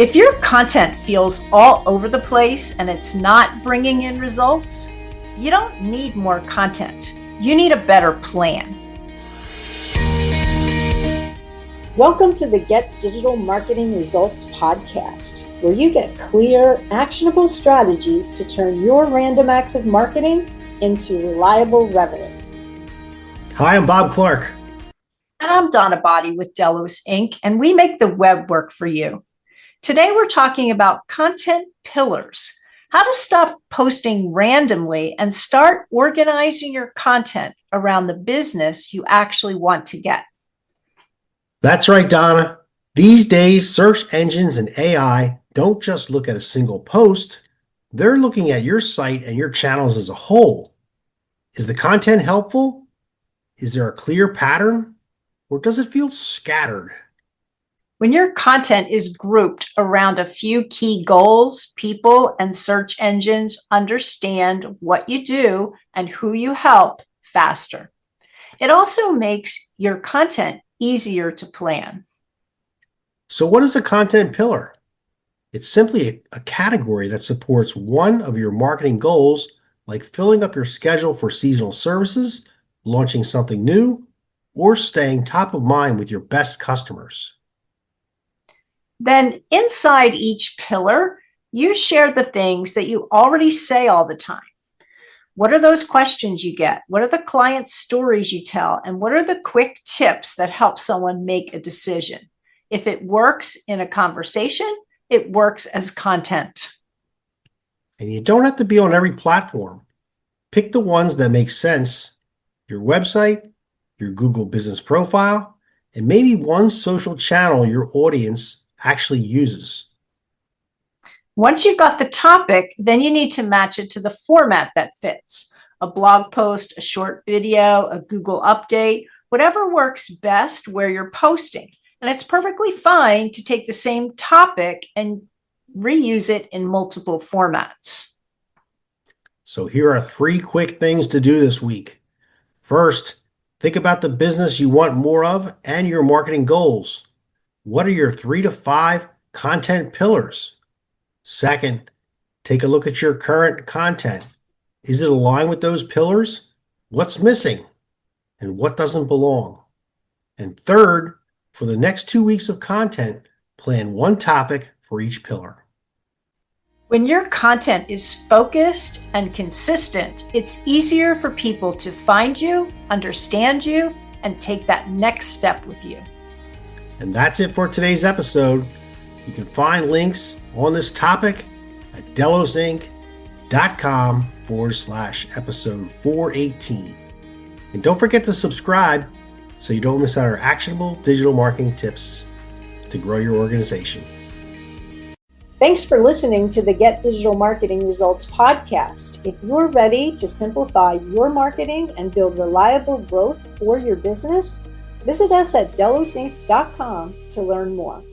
If your content feels all over the place and it's not bringing in results, you don't need more content. You need a better plan. Welcome to the Get Digital Marketing Results podcast, where you get clear, actionable strategies to turn your random acts of marketing into reliable revenue. Hi, I'm Bob Clark. And I'm Donna Body with Delos Inc., and we make the web work for you. Today, we're talking about content pillars, how to stop posting randomly and start organizing your content around the business you actually want to get. That's right, Donna. These days, search engines and AI don't just look at a single post. They're looking at your site and your channels as a whole. Is the content helpful? Is there a clear pattern? Or does it feel scattered? When your content is grouped around a few key goals, people and search engines understand what you do and who you help faster. It also makes your content easier to plan. So what is a content pillar? It's simply a category that supports one of your marketing goals, like filling up your schedule for seasonal services, launching something new, or staying top of mind with your best customers. Then inside each pillar, you share the things that you already say all the time. What are those questions you get? What are the client stories you tell? And what are the quick tips that help someone make a decision? If it works in a conversation, it works as content. And you don't have to be on every platform. Pick the ones that make sense. Your website, your Google business profile, and maybe one social channel your audience actually uses. Once you've got the topic, then you need to match it to the format that fits. A blog post, a short video, a Google update, whatever works best where you're posting. And it's perfectly fine to take the same topic and reuse it in multiple formats. So here are 3 quick things to do this week. First, think about the business you want more of and your marketing goals. What are your 3 to 5 content pillars? Second, take a look at your current content. Is it aligned with those pillars? What's missing? And what doesn't belong? And third, for the next 2 weeks of content, plan one topic for each pillar. When your content is focused and consistent, it's easier for people to find you, understand you, and take that next step with you. And that's it for today's episode. You can find links on this topic at delosinc.com/episode 418. And don't forget to subscribe so you don't miss out on our actionable digital marketing tips to grow your organization. Thanks for listening to the Get Digital Marketing Results podcast. If you're ready to simplify your marketing and build reliable growth for your business, visit us at delosinc.com to learn more.